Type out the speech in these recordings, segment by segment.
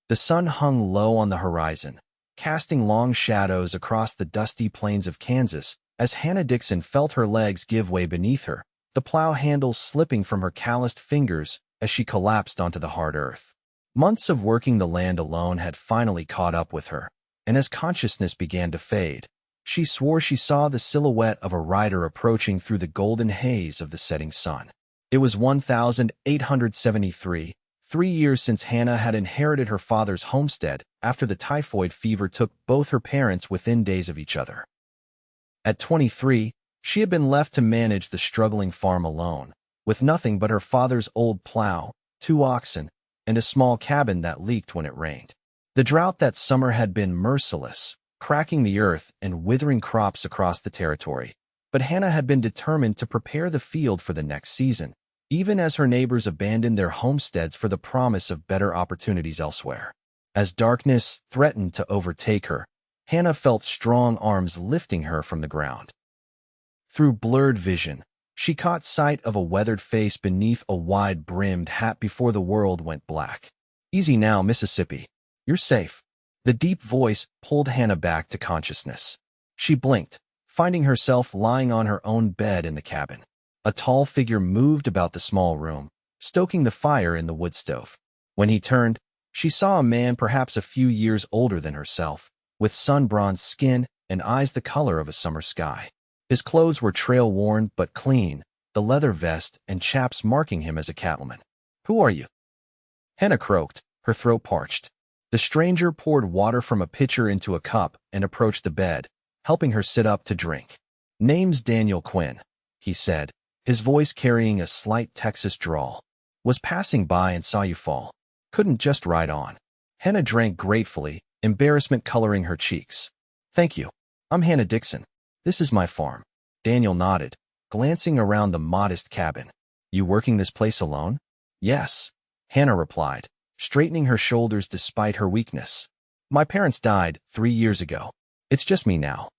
The sun hung low on the horizon, casting long shadows across the dusty plains of Kansas as Hannah Dixon felt her legs give way beneath her, the plow handle slipping from her calloused fingers as she collapsed onto the hard earth. Months of working the land alone had finally caught up with her, and as consciousness began to fade, she swore she saw the silhouette of a rider approaching through the golden haze of the setting sun. It was 1873, 3 years since Hannah had inherited her father's homestead after the typhoid fever took both her parents within days of each other. At 23, she had been left to manage the struggling farm alone, with nothing but her father's old plow, 2 oxen, and a small cabin that leaked when it rained. The drought that summer had been merciless, cracking the earth and withering crops across the territory, but Hannah had been determined to prepare the field for the next season, even as her neighbors abandoned their homesteads for the promise of better opportunities elsewhere. As darkness threatened to overtake her, Hannah felt strong arms lifting her from the ground. Through blurred vision, she caught sight of a weathered face beneath a wide-brimmed hat before the world went black. "Easy now, Mississippi. You're safe." The deep voice pulled Hannah back to consciousness. She blinked, finding herself lying on her own bed in the cabin. A tall figure moved about the small room, stoking the fire in the wood stove. When he turned, she saw a man perhaps a few years older than herself, with sun-bronzed skin and eyes the color of a summer sky. His clothes were trail-worn but clean, the leather vest and chaps marking him as a cattleman. "Who are you?" Hannah croaked, her throat parched. The stranger poured water from a pitcher into a cup and approached the bed, helping her sit up to drink. "Name's Daniel Quinn," he said, his voice carrying a slight Texas drawl. "Was passing by and saw you fall. Couldn't just ride on." Hannah drank gratefully, embarrassment coloring her cheeks. "Thank you. I'm Hannah Dixon. This is my farm." Daniel nodded, glancing around the modest cabin. "You working this place alone?" "Yes," Hannah replied, straightening her shoulders despite her weakness. "My parents died 3 years ago. It's just me now."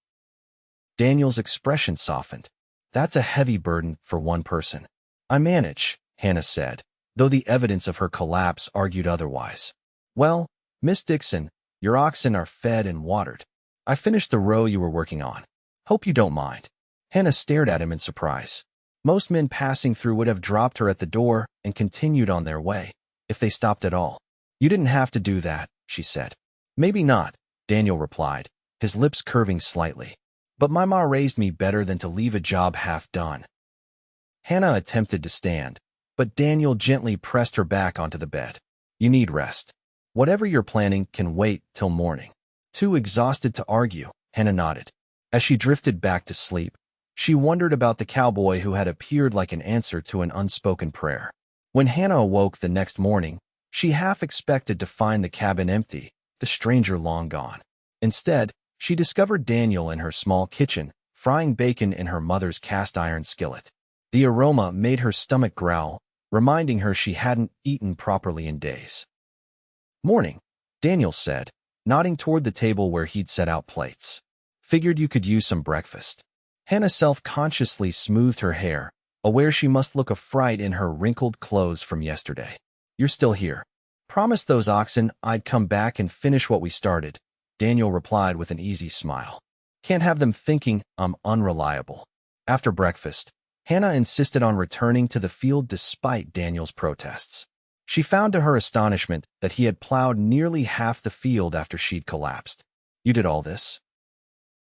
Daniel's expression softened. "That's a heavy burden for one person." "I manage," Hannah said, though the evidence of her collapse argued otherwise. "Well, Miss Dixon, your oxen are fed and watered. I finished the row you were working on. Hope you don't mind." Hannah stared at him in surprise. Most men passing through would have dropped her at the door and continued on their way, if they stopped at all. "You didn't have to do that," she said. "Maybe not," Daniel replied, his lips curving slightly. "But my ma raised me better than to leave a job half done." Hannah attempted to stand, but Daniel gently pressed her back onto the bed. "You need rest. Whatever you're planning can wait till morning." Too exhausted to argue, Hannah nodded. As she drifted back to sleep, she wondered about the cowboy who had appeared like an answer to an unspoken prayer. When Hannah awoke the next morning, she half expected to find the cabin empty, the stranger long gone. Instead, she discovered Daniel in her small kitchen, frying bacon in her mother's cast-iron skillet. The aroma made her stomach growl, reminding her she hadn't eaten properly in days. "Morning," Daniel said, nodding toward the table where he'd set out plates. "Figured you could use some breakfast." Hannah self-consciously smoothed her hair, aware she must look a fright in her wrinkled clothes from yesterday. "You're still here. Promised those oxen I'd come back and finish what we started," Daniel replied with an easy smile. "Can't have them thinking I'm unreliable." After breakfast, Hannah insisted on returning to the field despite Daniel's protests. She found to her astonishment that he had plowed nearly half the field after she'd collapsed. "You did all this?"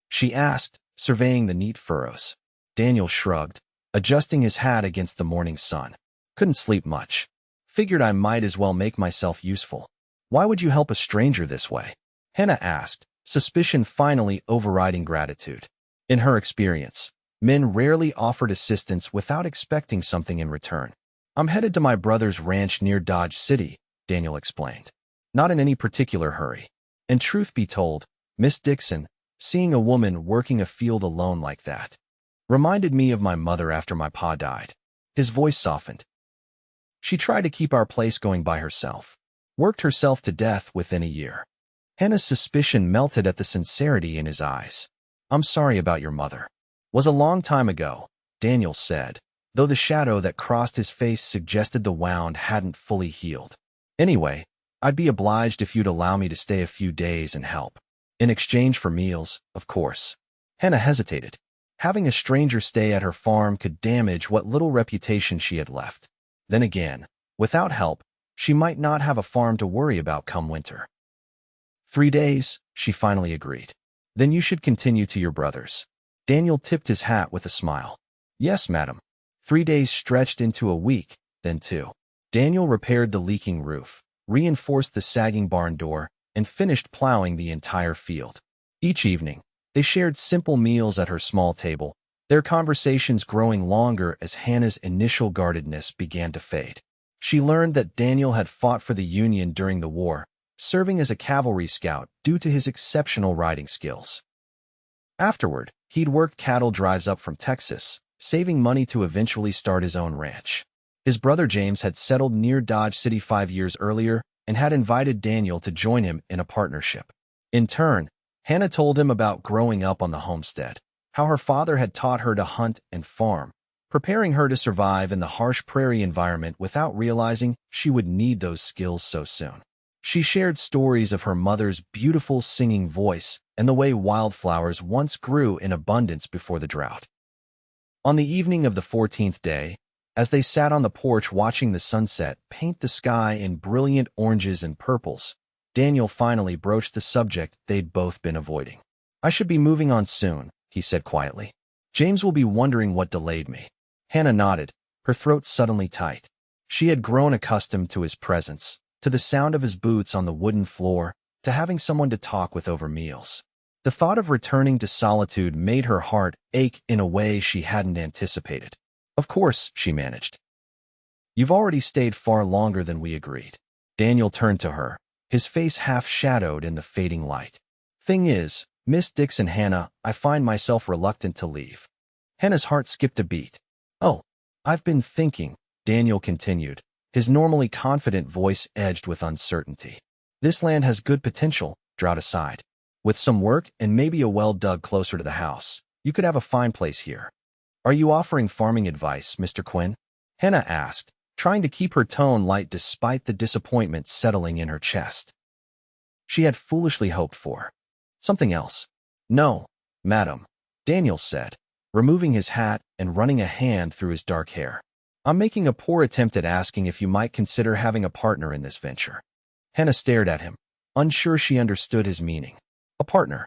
she asked, surveying the neat furrows. Daniel shrugged, adjusting his hat against the morning sun. "Couldn't sleep much. Figured I might as well make myself useful." "Why would you help a stranger this way?" Hannah asked, suspicion finally overriding gratitude. In her experience, men rarely offered assistance without expecting something in return. "I'm headed to my brother's ranch near Dodge City," Daniel explained. "Not in any particular hurry. And truth be told, Miss Dixon, seeing a woman working a field alone like that reminded me of my mother after my pa died." His voice softened. "She tried to keep our place going by herself. Worked herself to death within a year." Hannah's suspicion melted at the sincerity in his eyes. "I'm sorry about your mother." "Was a long time ago," Daniel said, though the shadow that crossed his face suggested the wound hadn't fully healed. "Anyway, I'd be obliged if you'd allow me to stay a few days and help. In exchange for meals, of course. Hannah hesitated. Having a stranger stay at her farm could damage what little reputation she had left. Then again, without help, she might not have a farm to worry about come winter. 3 days, she finally agreed. Then you should continue to your brother's. Daniel tipped his hat with a smile. Yes, madam. 3 days stretched into a week, then 2. Daniel repaired the leaking roof, reinforced the sagging barn door, and finished plowing the entire field. Each evening, they shared simple meals at her small table, their conversations growing longer as Hannah's initial guardedness began to fade. She learned that Daniel had fought for the Union during the war, serving as a cavalry scout due to his exceptional riding skills. Afterward, he'd worked cattle drives up from Texas, saving money to eventually start his own ranch. His brother James had settled near Dodge City 5 years earlier and had invited Daniel to join him in a partnership. In turn, Hannah told him about growing up on the homestead, how her father had taught her to hunt and farm, preparing her to survive in the harsh prairie environment without realizing she would need those skills so soon. She shared stories of her mother's beautiful singing voice and the way wildflowers once grew in abundance before the drought. On the evening of the 14th day, as they sat on the porch watching the sunset paint the sky in brilliant oranges and purples, Daniel finally broached the subject they'd both been avoiding. I should be moving on soon, he said quietly. James will be wondering what delayed me. Hannah nodded, her throat suddenly tight. She had grown accustomed to his presence, to the sound of his boots on the wooden floor, to having someone to talk with over meals. The thought of returning to solitude made her heart ache in a way she hadn't anticipated. Of course, she managed. You've already stayed far longer than we agreed. Daniel turned to her, his face half-shadowed in the fading light. Thing is, Miss Dixon, Hannah, I find myself reluctant to leave. Hannah's heart skipped a beat. Oh, I've been thinking, Daniel continued, his normally confident voice edged with uncertainty. This land has good potential, drought aside. With some work and maybe a well dug closer to the house, you could have a fine place here. Are you offering farming advice, Mr. Quinn? Hannah asked, trying to keep her tone light despite the disappointment settling in her chest. She had foolishly hoped for something else. No, madam, Daniel said, removing his hat and running a hand through his dark hair. I'm making a poor attempt at asking if you might consider having a partner in this venture. Hannah stared at him, unsure she understood his meaning. A partner.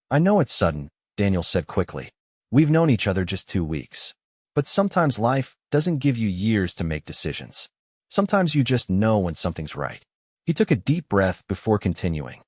I know it's sudden, Daniel said quickly. We've known each other just 2 weeks. But sometimes life doesn't give you years to make decisions. Sometimes you just know when something's right. He took a deep breath before continuing.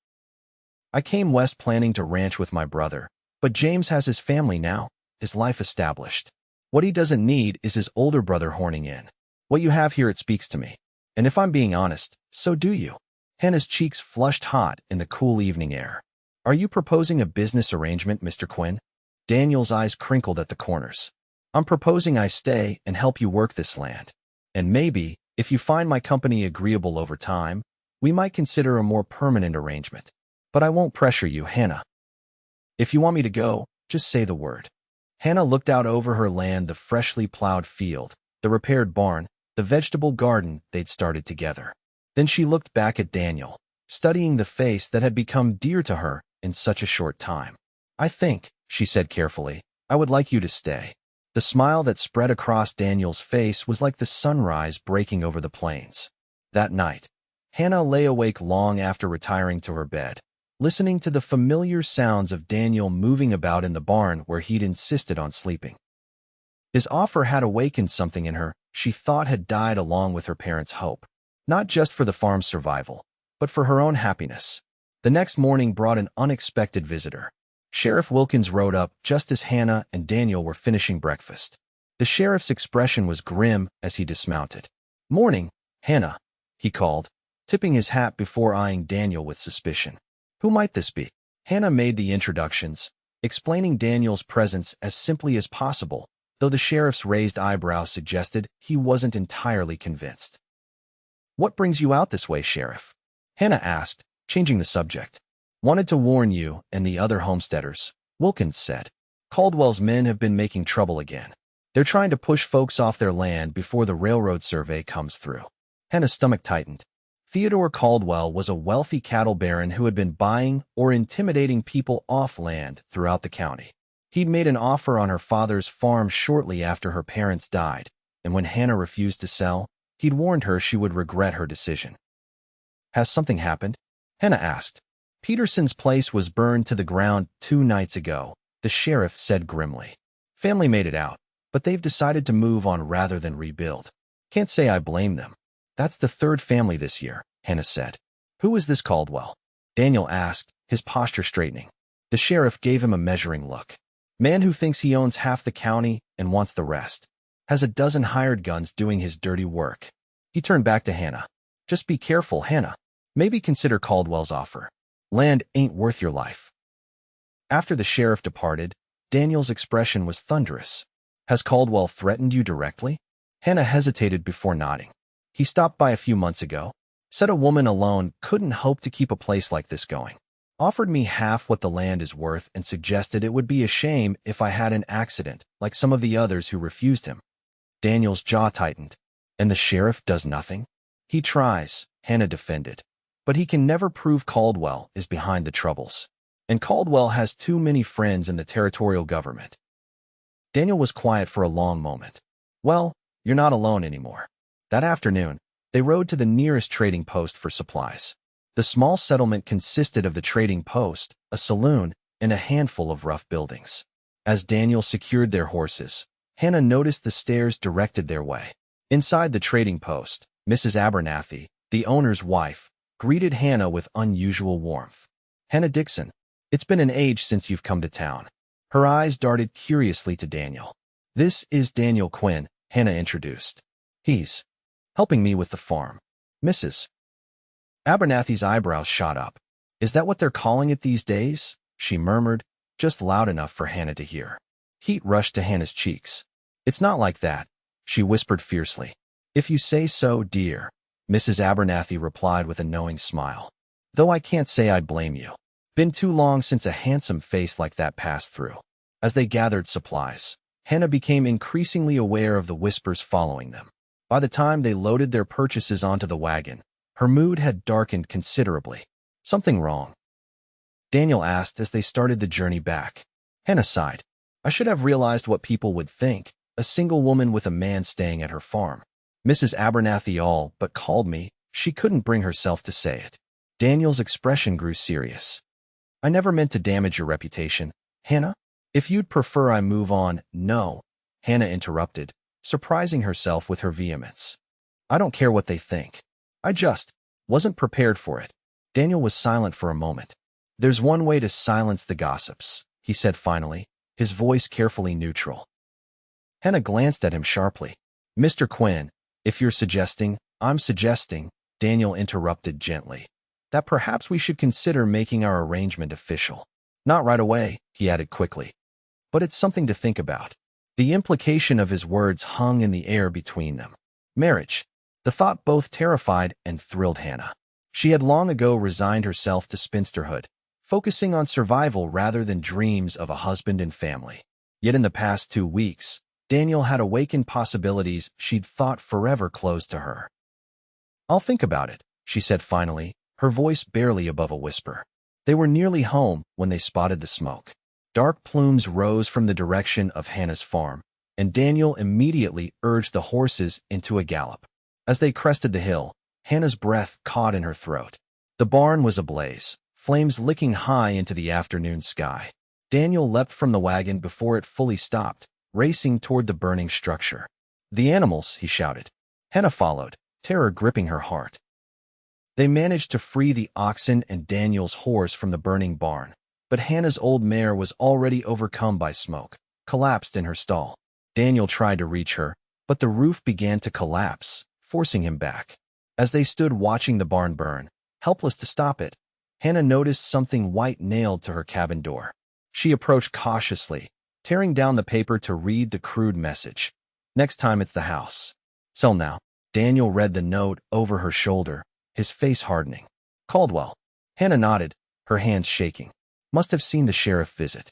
I came west planning to ranch with my brother, but James has his family now, his life established. What he doesn't need is his older brother horning in. What you have here, it speaks to me. And if I'm being honest, so do you. Hannah's cheeks flushed hot in the cool evening air. Are you proposing a business arrangement, Mr. Quinn? Daniel's eyes crinkled at the corners. I'm proposing I stay and help you work this land. And maybe, if you find my company agreeable over time, we might consider a more permanent arrangement. But I won't pressure you, Hannah. If you want me to go, just say the word. Hannah looked out over her land, the freshly plowed field, the repaired barn, the vegetable garden they'd started together. Then she looked back at Daniel, studying the face that had become dear to her in such a short time. I think, she said carefully, I would like you to stay. The smile that spread across Daniel's face was like the sunrise breaking over the plains. That night, Hannah lay awake long after retiring to her bed, listening to the familiar sounds of Daniel moving about in the barn where he'd insisted on sleeping. His offer had awakened something in her she thought had died along with her parents' hope, not just for the farm's survival, but for her own happiness. The next morning brought an unexpected visitor. Sheriff Wilkins rode up just as Hannah and Daniel were finishing breakfast. The sheriff's expression was grim as he dismounted. Morning, Hannah, he called, tipping his hat before eyeing Daniel with suspicion. Who might this be? Hannah made the introductions, explaining Daniel's presence as simply as possible, though the sheriff's raised eyebrows suggested he wasn't entirely convinced. What brings you out this way, Sheriff? Hannah asked, changing the subject. Wanted to warn you and the other homesteaders, Wilkins said. Caldwell's men have been making trouble again. They're trying to push folks off their land before the railroad survey comes through. Hannah's stomach tightened. Theodore Caldwell was a wealthy cattle baron who had been buying or intimidating people off land throughout the county. He'd made an offer on her father's farm shortly after her parents died, and when Hannah refused to sell, he'd warned her she would regret her decision. "Has something happened?" Hannah asked. "Peterson's place was burned to the ground 2 nights ago," the sheriff said grimly. "Family made it out, but they've decided to move on rather than rebuild. Can't say I blame them. That's the 3rd family this year," Hannah said. "Who is this Caldwell?" Daniel asked, his posture straightening. The sheriff gave him a measuring look. "Man who thinks he owns half the county and wants the rest. Has a dozen hired guns doing his dirty work." He turned back to Hannah. "Just be careful, Hannah. Maybe consider Caldwell's offer. Land ain't worth your life." After the sheriff departed, Daniel's expression was thunderous. "Has Caldwell threatened you directly?" Hannah hesitated before nodding. "He stopped by a few months ago. Said a woman alone couldn't hope to keep a place like this going. Offered me half what the land is worth and suggested it would be a shame if I had an accident, like some of the others who refused him." Daniel's jaw tightened. "And the sheriff does nothing?" "He tries," Hannah defended. "But he can never prove Caldwell is behind the troubles. And Caldwell has too many friends in the territorial government." Daniel was quiet for a long moment. "Well, you're not alone anymore." That afternoon, they rode to the nearest trading post for supplies. The small settlement consisted of the trading post, a saloon, and a handful of rough buildings. As Daniel secured their horses, Hannah noticed the stairs directed their way. Inside the trading post, Mrs. Abernathy, the owner's wife, greeted Hannah with unusual warmth. "Hannah Dixon, it's been an age since you've come to town." Her eyes darted curiously to Daniel. "This is Daniel Quinn," Hannah introduced. "He's helping me with the farm." "Mrs. Abernathy's eyebrows shot up. "Is that what they're calling it these days?" she murmured, just loud enough for Hannah to hear. Heat rushed to Hannah's cheeks. "It's not like that," she whispered fiercely. "If you say so, dear," Mrs. Abernathy replied with a knowing smile. "Though I can't say I'd blame you. Been too long since a handsome face like that passed through." As they gathered supplies, Hannah became increasingly aware of the whispers following them. By the time they loaded their purchases onto the wagon, her mood had darkened considerably. "Something wrong?" Daniel asked as they started the journey back. Hannah sighed. "I should have realized what people would think, a single woman with a man staying at her farm. Mrs. Abernathy all but called me. She couldn't bring herself to say it." Daniel's expression grew serious. "I never meant to damage your reputation, Hannah. If you'd prefer I move on—" "No," Hannah interrupted, surprising herself with her vehemence. "I don't care what they think. I just wasn't prepared for it." Daniel was silent for a moment. "There's one way to silence the gossips," he said finally, his voice carefully neutral. Hannah glanced at him sharply. "Mr. Quinn, if you're suggesting—" "I'm suggesting," Daniel interrupted gently, "that perhaps we should consider making our arrangement official." "Not right away," he added quickly. "But it's something to think about." The implication of his words hung in the air between them. Marriage. The thought both terrified and thrilled Hannah. She had long ago resigned herself to spinsterhood, focusing on survival rather than dreams of a husband and family. Yet in the past 2 weeks, Daniel had awakened possibilities she'd thought forever closed to her. "I'll think about it," she said finally, her voice barely above a whisper. They were nearly home when they spotted the smoke. Dark plumes rose from the direction of Hannah's farm, and Daniel immediately urged the horses into a gallop. As they crested the hill, Hannah's breath caught in her throat. The barn was ablaze, flames licking high into the afternoon sky. Daniel leapt from the wagon before it fully stopped, racing toward the burning structure. "The animals," he shouted. Hannah followed, terror gripping her heart. They managed to free the oxen and Daniel's horse from the burning barn, but Hannah's old mare was already overcome by smoke, collapsed in her stall. Daniel tried to reach her, but the roof began to collapse, forcing him back. As they stood watching the barn burn, helpless to stop it, Hannah noticed something white nailed to her cabin door. She approached cautiously, tearing down the paper to read the crude message. "Next time it's the house. Sell now." Daniel read the note over her shoulder, his face hardening. "Caldwell." Hannah nodded, her hands shaking. "Must have seen the sheriff visit.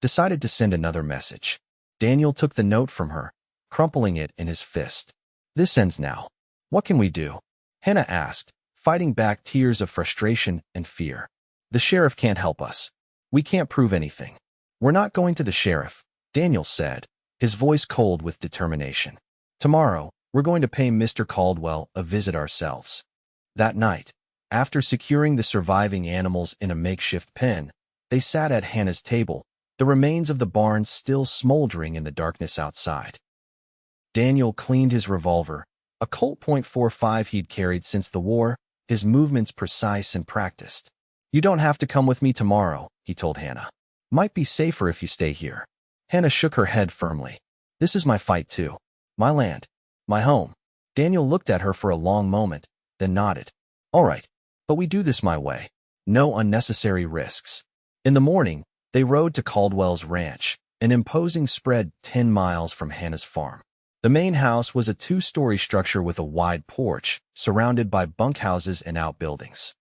Decided to send another message." Daniel took the note from her, crumpling it in his fist. "This ends now. What can we do?" Hannah asked, fighting back tears of frustration and fear. The sheriff can't help us. We can't prove anything. We're not going to the sheriff, Daniel said, his voice cold with determination. Tomorrow, we're going to pay Mr. Caldwell a visit ourselves. That night, after securing the surviving animals in a makeshift pen, they sat at Hannah's table, the remains of the barn still smoldering in the darkness outside. Daniel cleaned his revolver, a Colt .45 he'd carried since the war, his movements precise and practiced. You don't have to come with me tomorrow, he told Hannah. Might be safer if you stay here. Hannah shook her head firmly. This is my fight too. My land. My home. Daniel looked at her for a long moment, then nodded. All right, but we do this my way. No unnecessary risks. In the morning, they rode to Caldwell's ranch, an imposing spread 10 miles from Hannah's farm. The main house was a 2-story structure with a wide porch, surrounded by bunkhouses and outbuildings.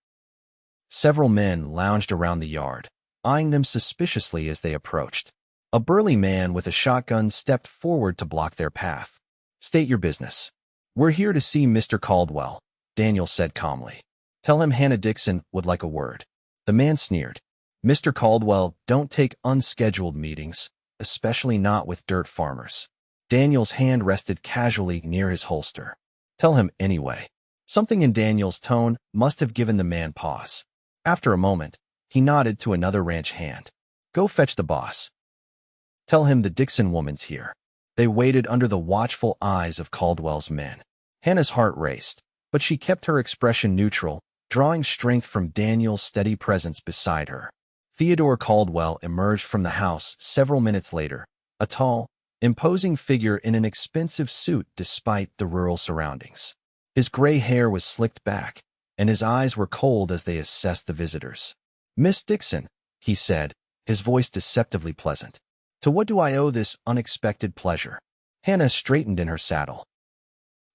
Several men lounged around the yard, eyeing them suspiciously as they approached. A burly man with a shotgun stepped forward to block their path. State your business. We're here to see Mr. Caldwell, Daniel said calmly. Tell him Hannah Dixon would like a word. The man sneered. Mr. Caldwell don't take unscheduled meetings, especially not with dirt farmers. Daniel's hand rested casually near his holster. Tell him anyway. Something in Daniel's tone must have given the man pause. After a moment, he nodded to another ranch hand. Go fetch the boss. Tell him the Dixon woman's here. They waited under the watchful eyes of Caldwell's men. Hannah's heart raced, but she kept her expression neutral, drawing strength from Daniel's steady presence beside her. Theodore Caldwell emerged from the house several minutes later, a tall, imposing figure in an expensive suit despite the rural surroundings. His gray hair was slicked back, and his eyes were cold as they assessed the visitors. Miss Dixon, he said, his voice deceptively pleasant. To what do I owe this unexpected pleasure? Hannah straightened in her saddle.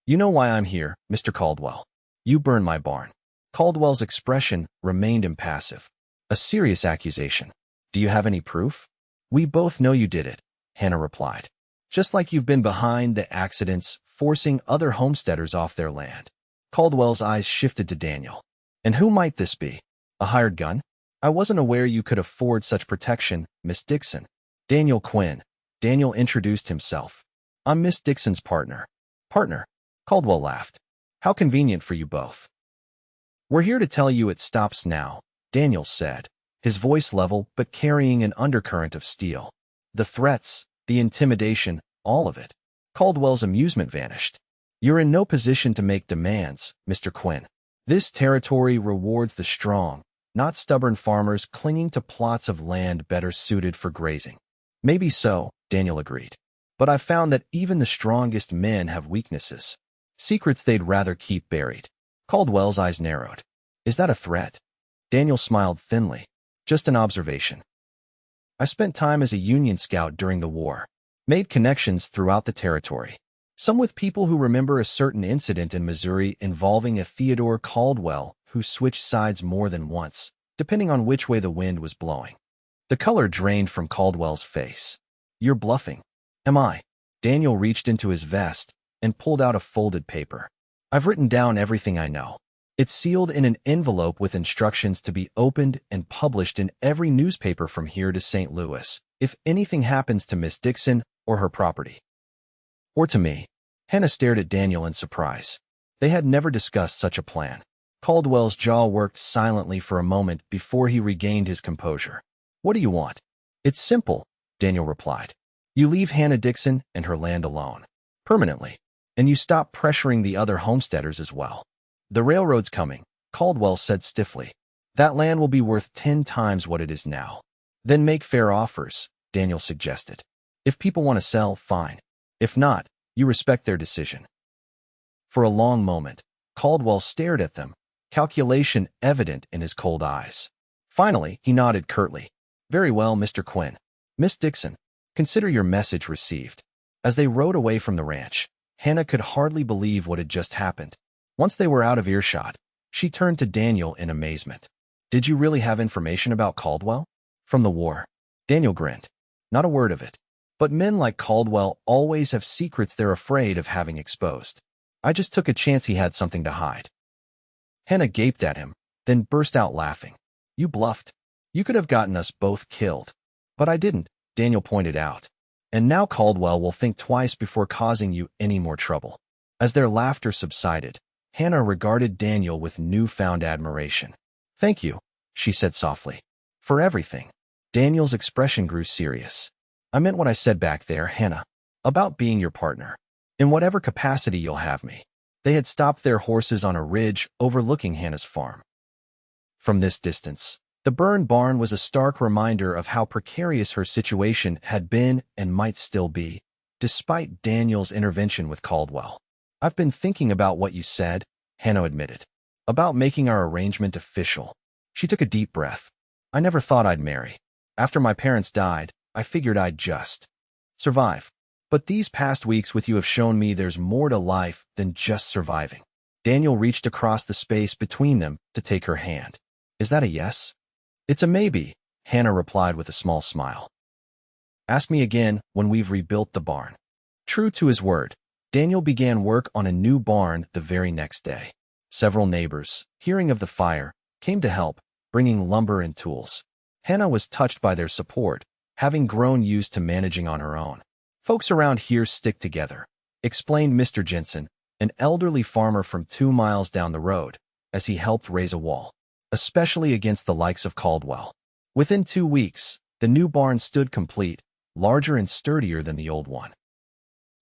You know why I'm here, Mr. Caldwell. You burned my barn. Caldwell's expression remained impassive. A serious accusation. Do you have any proof? We both know you did it, Hannah replied. Just like you've been behind the accidents, forcing other homesteaders off their land. Caldwell's eyes shifted to Daniel. And who might this be? A hired gun? I wasn't aware you could afford such protection, Miss Dixon. Daniel Quinn. Daniel introduced himself. I'm Miss Dixon's partner. Partner? Caldwell laughed. How convenient for you both. We're here to tell you it stops now, Daniel said, his voice level but carrying an undercurrent of steel. The threats, the intimidation, all of it. Caldwell's amusement vanished. You're in no position to make demands, Mr. Quinn. This territory rewards the strong, not stubborn farmers clinging to plots of land better suited for grazing. Maybe so, Daniel agreed. But I've found that even the strongest men have weaknesses. Secrets they'd rather keep buried. Caldwell's eyes narrowed. Is that a threat? Daniel smiled thinly. Just an observation. I spent time as a Union scout during the war. Made connections throughout the territory. Some with people who remember a certain incident in Missouri involving a Theodore Caldwell who switched sides more than once, depending on which way the wind was blowing. The color drained from Caldwell's face. You're bluffing. Am I? Daniel reached into his vest and pulled out a folded paper. I've written down everything I know. It's sealed in an envelope with instructions to be opened and published in every newspaper from here to St. Louis, if anything happens to Miss Dixon or her property. Or to me. Hannah stared at Daniel in surprise. They had never discussed such a plan. Caldwell's jaw worked silently for a moment before he regained his composure. What do you want? It's simple, Daniel replied. You leave Hannah Dixon and her land alone. Permanently. And you stop pressuring the other homesteaders as well. The railroad's coming, Caldwell said stiffly. That land will be worth 10 times what it is now. Then make fair offers, Daniel suggested. If people want to sell, fine. If not, you respect their decision. For a long moment, Caldwell stared at them, calculation evident in his cold eyes. Finally, he nodded curtly. Very well, Mr. Quinn. Miss Dixon, consider your message received. As they rode away from the ranch, Hannah could hardly believe what had just happened. Once they were out of earshot, she turned to Daniel in amazement. Did you really have information about Caldwell? From the war. Daniel grinned. Not a word of it. But men like Caldwell always have secrets they're afraid of having exposed. I just took a chance he had something to hide. Hannah gaped at him, then burst out laughing. You bluffed. You could have gotten us both killed. But I didn't, Daniel pointed out. And now Caldwell will think twice before causing you any more trouble. As their laughter subsided, Hannah regarded Daniel with newfound admiration. Thank you, she said softly. For everything. Daniel's expression grew serious. I meant what I said back there, Hannah. About being your partner. In whatever capacity you'll have me. They had stopped their horses on a ridge overlooking Hannah's farm. From this distance, the burned barn was a stark reminder of how precarious her situation had been and might still be, despite Daniel's intervention with Caldwell. I've been thinking about what you said, Hannah admitted. About making our arrangement official. She took a deep breath. I never thought I'd marry. After my parents died, I figured I'd just survive. But these past weeks with you have shown me there's more to life than just surviving. Daniel reached across the space between them to take her hand. Is that a yes? It's a maybe, Hannah replied with a small smile. Ask me again when we've rebuilt the barn. True to his word, Daniel began work on a new barn the very next day. Several neighbors, hearing of the fire, came to help, bringing lumber and tools. Hannah was touched by their support, having grown used to managing on her own. Folks around here stick together, explained Mr. Jensen, an elderly farmer from 2 miles down the road, as he helped raise a wall, especially against the likes of Caldwell. Within 2 weeks, the new barn stood complete, larger and sturdier than the old one.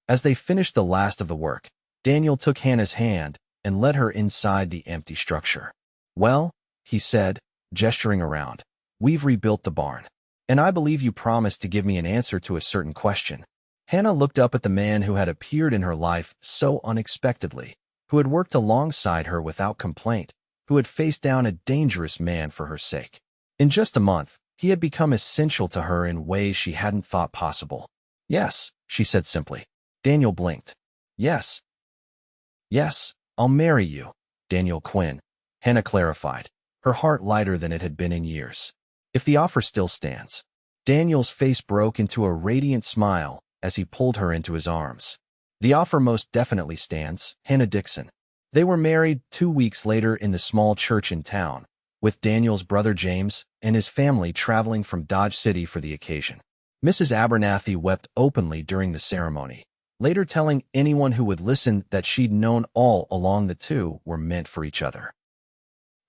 As they finished the last of the work, Daniel took Hannah's hand and led her inside the empty structure. Well, he said, gesturing around, we've rebuilt the barn. And I believe you promised to give me an answer to a certain question. Hannah looked up at the man who had appeared in her life so unexpectedly, who had worked alongside her without complaint, who had faced down a dangerous man for her sake. In just a month, he had become essential to her in ways she hadn't thought possible. Yes, she said simply. Daniel blinked. Yes. Yes, I'll marry you, Daniel Quinn, Hannah clarified, her heart lighter than it had been in years. If the offer still stands. Daniel's face broke into a radiant smile as he pulled her into his arms. The offer most definitely stands, Hannah Dixon. They were married 2 weeks later in the small church in town, with Daniel's brother James and his family traveling from Dodge City for the occasion. Mrs. Abernathy wept openly during the ceremony, later telling anyone who would listen that she'd known all along the two were meant for each other.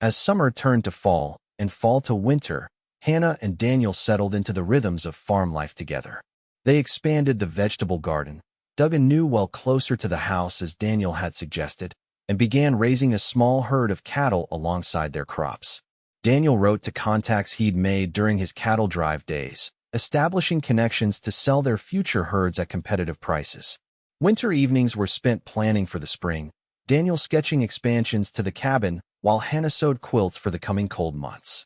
As summer turned to fall and fall to winter, Hannah and Daniel settled into the rhythms of farm life together. They expanded the vegetable garden, dug a new well closer to the house as Daniel had suggested, and began raising a small herd of cattle alongside their crops. Daniel wrote to contacts he'd made during his cattle drive days, establishing connections to sell their future herds at competitive prices. Winter evenings were spent planning for the spring, Daniel sketching expansions to the cabin while Hannah sewed quilts for the coming cold months.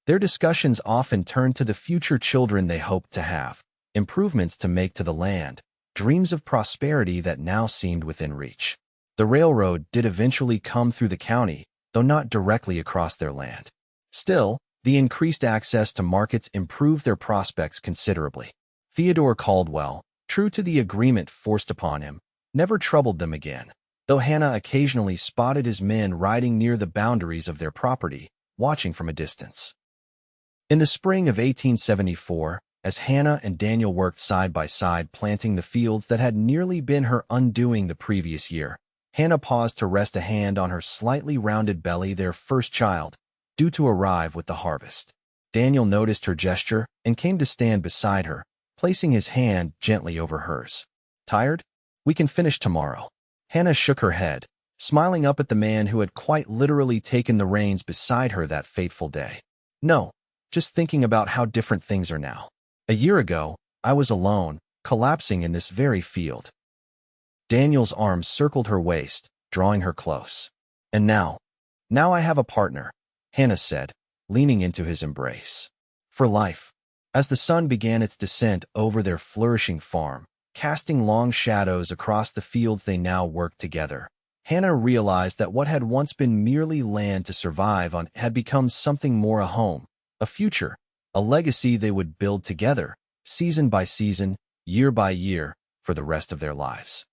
Their discussions often turned to the future children they hoped to have, improvements to make to the land, dreams of prosperity that now seemed within reach. The railroad did eventually come through the county, though not directly across their land. Still, the increased access to markets improved their prospects considerably. Theodore Caldwell, true to the agreement forced upon him, never troubled them again, though Hannah occasionally spotted his men riding near the boundaries of their property, watching from a distance. In the spring of 1874, as Hannah and Daniel worked side by side planting the fields that had nearly been her undoing the previous year, Hannah paused to rest a hand on her slightly rounded belly, their first child, due to arrive with the harvest. Daniel noticed her gesture and came to stand beside her, placing his hand gently over hers. Tired? We can finish tomorrow. Hannah shook her head, smiling up at the man who had quite literally taken the reins beside her that fateful day. No, just thinking about how different things are now. A year ago, I was alone, collapsing in this very field. Daniel's arms circled her waist, drawing her close. And now I have a partner, Hannah said, leaning into his embrace. For life. As the sun began its descent over their flourishing farm, casting long shadows across the fields they now worked together, Hannah realized that what had once been merely land to survive on had become something more: a home, a future, a legacy they would build together, season by season, year by year, for the rest of their lives.